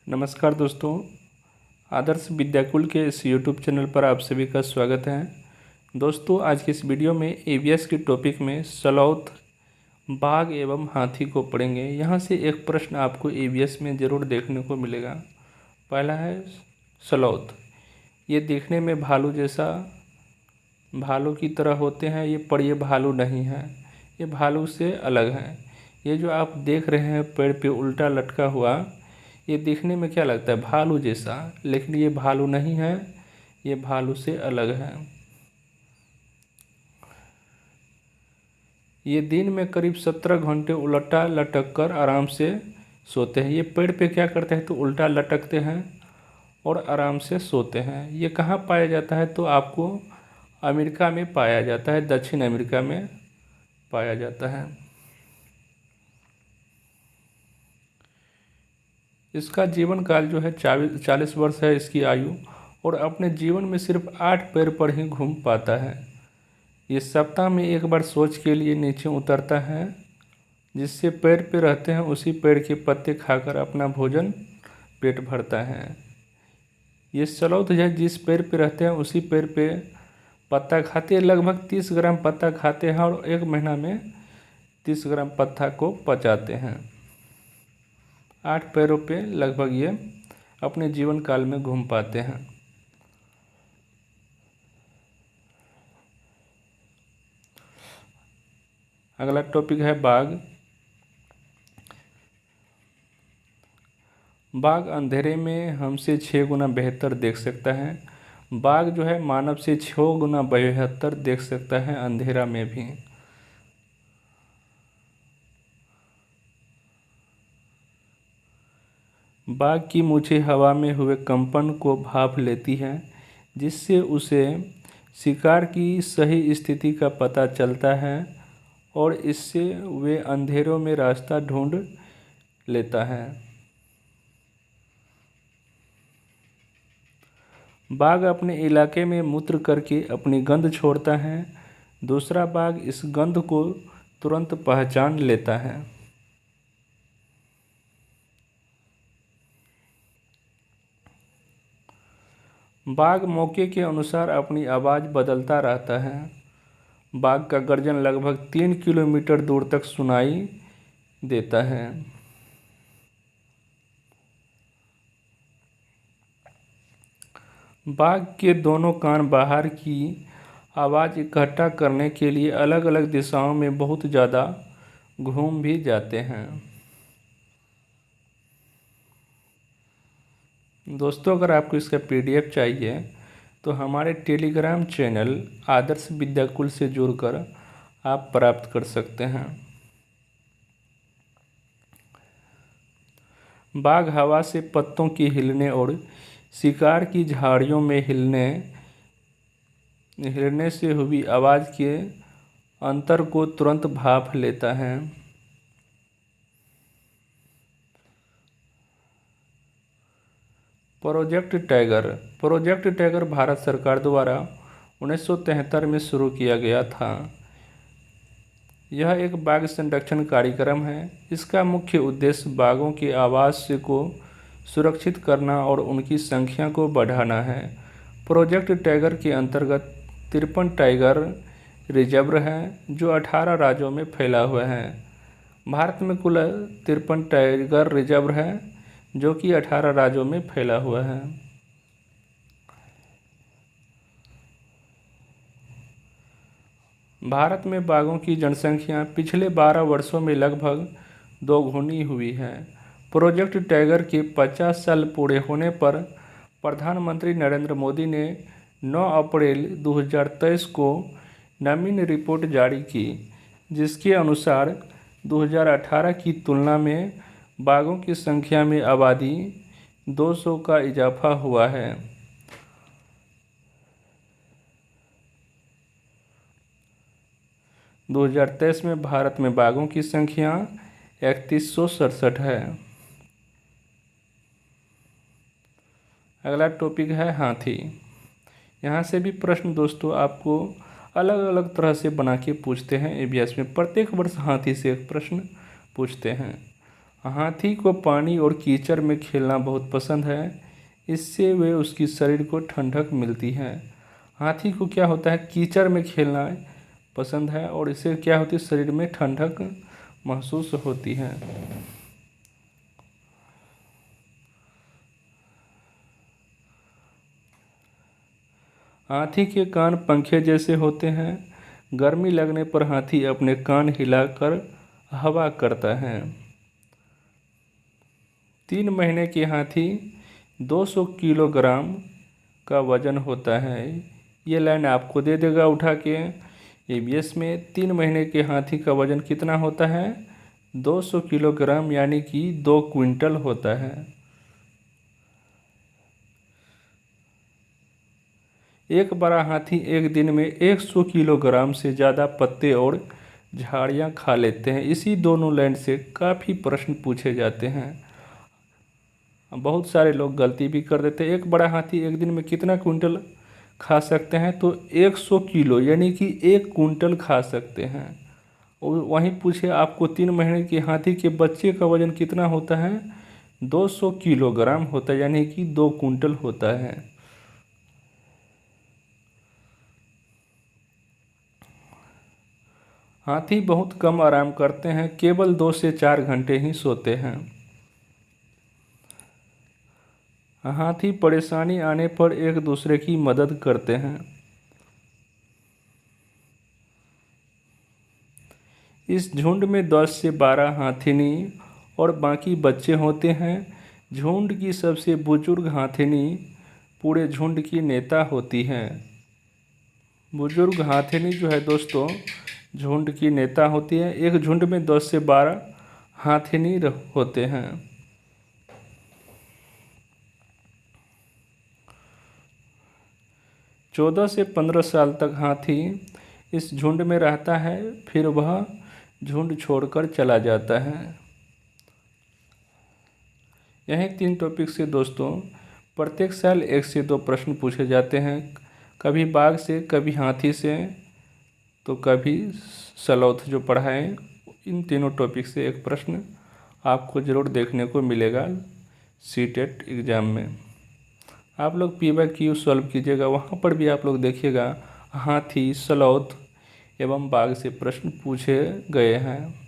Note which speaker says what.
Speaker 1: नमस्कार दोस्तों, आदर्श विद्याकुल के इस यूट्यूब चैनल पर आप सभी का स्वागत है। दोस्तों, आज की इस वीडियो में ईवीएस के टॉपिक में स्लॉथ, बाघ एवं हाथी को पढ़ेंगे। यहाँ से एक प्रश्न आपको ईवीएस में ज़रूर देखने को मिलेगा। पहला है स्लॉथ। ये देखने में भालू की तरह होते हैं, पर ये भालू नहीं है, ये भालू से अलग है। ये जो आप देख रहे हैं पेड़ पे उल्टा लटका हुआ, ये दिखने में क्या लगता है? भालू जैसा, लेकिन ये भालू नहीं है, ये भालू से अलग है। ये दिन में करीब 17 घंटे उल्टा लटक कर आराम से सोते हैं। ये पेड़ पे क्या करते हैं? तो उल्टा लटकते हैं और आराम से सोते हैं। ये कहाँ पाया जाता है? तो आपको अमेरिका में पाया जाता है, दक्षिण अमेरिका में पाया जाता है। इसका जीवन काल जो है 40 वर्ष है इसकी आयु, और अपने जीवन में सिर्फ 8 पैर पर ही घूम पाता है। ये सप्ताह में एक बार सोच के लिए नीचे उतरता है। जिससे पेड़ पे रहते हैं उसी पेड़ के पत्ते खाकर अपना भोजन पेट भरता है। ये स्लॉथ है, जिस पेड़ पे रहते हैं उसी पेड़ पे पत्ता खाते हैं। लगभग 30 ग्राम पत्ता खाते हैं और 1 महीना में 30 ग्राम पत्ता को पचाते हैं। 8 पैरों पे लगभग ये अपने जीवन काल में घूम पाते हैं। अगला टॉपिक है बाघ। बाघ अंधेरे में हमसे 6 गुना बेहतर देख सकता है। बाघ जो है मानव से 6 गुना बेहतर देख सकता है अंधेरा में भी। बाघ की मूंछें हवा में हुए कंपन को भांप लेती है, जिससे उसे शिकार की सही स्थिति का पता चलता है और इससे वे अंधेरों में रास्ता ढूंढ लेता है। बाघ अपने इलाके में मूत्र करके अपनी गंध छोड़ता है। दूसरा बाघ इस गंध को तुरंत पहचान लेता है। बाघ मौके के अनुसार अपनी आवाज़ बदलता रहता है। बाघ का गर्जन लगभग 3 किलोमीटर दूर तक सुनाई देता है। बाघ के दोनों कान बाहर की आवाज़ इकट्ठा करने के लिए अलग अलग दिशाओं में बहुत ज़्यादा घूम भी जाते हैं। दोस्तों, अगर आपको इसका PDF चाहिए तो हमारे टेलीग्राम चैनल आदर्श विद्याकुल से जुड़कर आप प्राप्त कर सकते हैं। बाघ हवा से पत्तों के हिलने और शिकार की झाड़ियों में हिलने से हुई आवाज़ के अंतर को तुरंत भांप लेता है। प्रोजेक्ट टाइगर भारत सरकार द्वारा 1973 में शुरू किया गया था। यह एक बाघ संरक्षण कार्यक्रम है। इसका मुख्य उद्देश्य बाघों के आवास को सुरक्षित करना और उनकी संख्या को बढ़ाना है। प्रोजेक्ट टाइगर के अंतर्गत 53 टाइगर रिजर्व हैं, जो 18 राज्यों में फैला हुआ है। भारत में कुल 53 टाइगर रिजर्व हैं, जो कि 18 राज्यों में फैला हुआ है। भारत में बाघों की जनसंख्या पिछले 12 वर्षों में लगभग दोगुनी हुई है। प्रोजेक्ट टाइगर के 50 साल पूरे होने पर प्रधानमंत्री नरेंद्र मोदी ने 9 अप्रैल 2023 को नवीन रिपोर्ट जारी की, जिसके अनुसार 2018 की तुलना में बाघों की संख्या में आबादी 200 का इजाफा हुआ है। - 2023 में भारत में बाघों की संख्या 3167 है। अगला टॉपिक है हाथी। यहाँ से भी प्रश्न दोस्तों आपको अलग अलग तरह से बना के पूछते हैं ईवीएस में। प्रत्येक वर्ष हाथी से एक प्रश्न पूछते हैं। हाथी को पानी और कीचड़ में खेलना बहुत पसंद है, इससे वे उसकी शरीर को ठंडक मिलती है। हाथी को क्या होता है, कीचड़ में खेलना पसंद है और इससे क्या होती है, शरीर में ठंडक महसूस होती है। हाथी के कान पंखे जैसे होते हैं। गर्मी लगने पर हाथी अपने कान हिलाकर हवा करता है। 3 महीने के हाथी 200 किलोग्राम का वजन होता है। ये लाइन आपको दे देगा उठा के ईवीएस में। 3 महीने के हाथी का वजन कितना होता है, 200 किलोग्राम यानी कि 2 क्विंटल होता है। एक बड़ा हाथी एक दिन में 100 किलोग्राम से ज़्यादा पत्ते और झाड़ियाँ खा लेते हैं। इसी दोनों लाइन से काफ़ी प्रश्न पूछे जाते हैं। बहुत सारे लोग गलती भी कर देते हैं। एक बड़ा हाथी एक दिन में कितना क्विंटल खा सकते हैं, तो 100 किलो यानी कि 1 क्विंटल खा सकते हैं। और वहीं पूछे आपको 3 महीने के हाथी के बच्चे का वजन कितना होता है, 200 किलोग्राम होता है यानी कि 2 क्विंटल होता है। हाथी बहुत कम आराम करते हैं, केवल 2 से 4 घंटे ही सोते हैं। हाथी परेशानी आने पर एक दूसरे की मदद करते हैं। इस झुंड में 10 से 12 हाथिनी और बाकी बच्चे होते हैं। झुंड की सबसे बुजुर्ग हाथिनी पूरे झुंड की नेता होती है। बुजुर्ग हाथिनी जो है दोस्तों झुंड की नेता होती है। एक झुंड में 10 से 12 हाथिनी होते हैं। चौदह से 15 साल तक हाथी इस झुंड में रहता है, फिर वह झुंड छोड़कर चला जाता है। यही 3 टॉपिक से दोस्तों प्रत्येक साल 1 से 2 प्रश्न पूछे जाते हैं। कभी बाघ से, कभी हाथी से, तो कभी सलौथ जो पढ़ाएं। इन तीनों टॉपिक से एक प्रश्न आपको ज़रूर देखने को मिलेगा सीटेट एग्ज़ाम में। आप लोग PYQ सॉल्व कीजिएगा, वहाँ पर भी आप लोग देखिएगा हाथी, सलौथ एवं बाघ से प्रश्न पूछे गए हैं।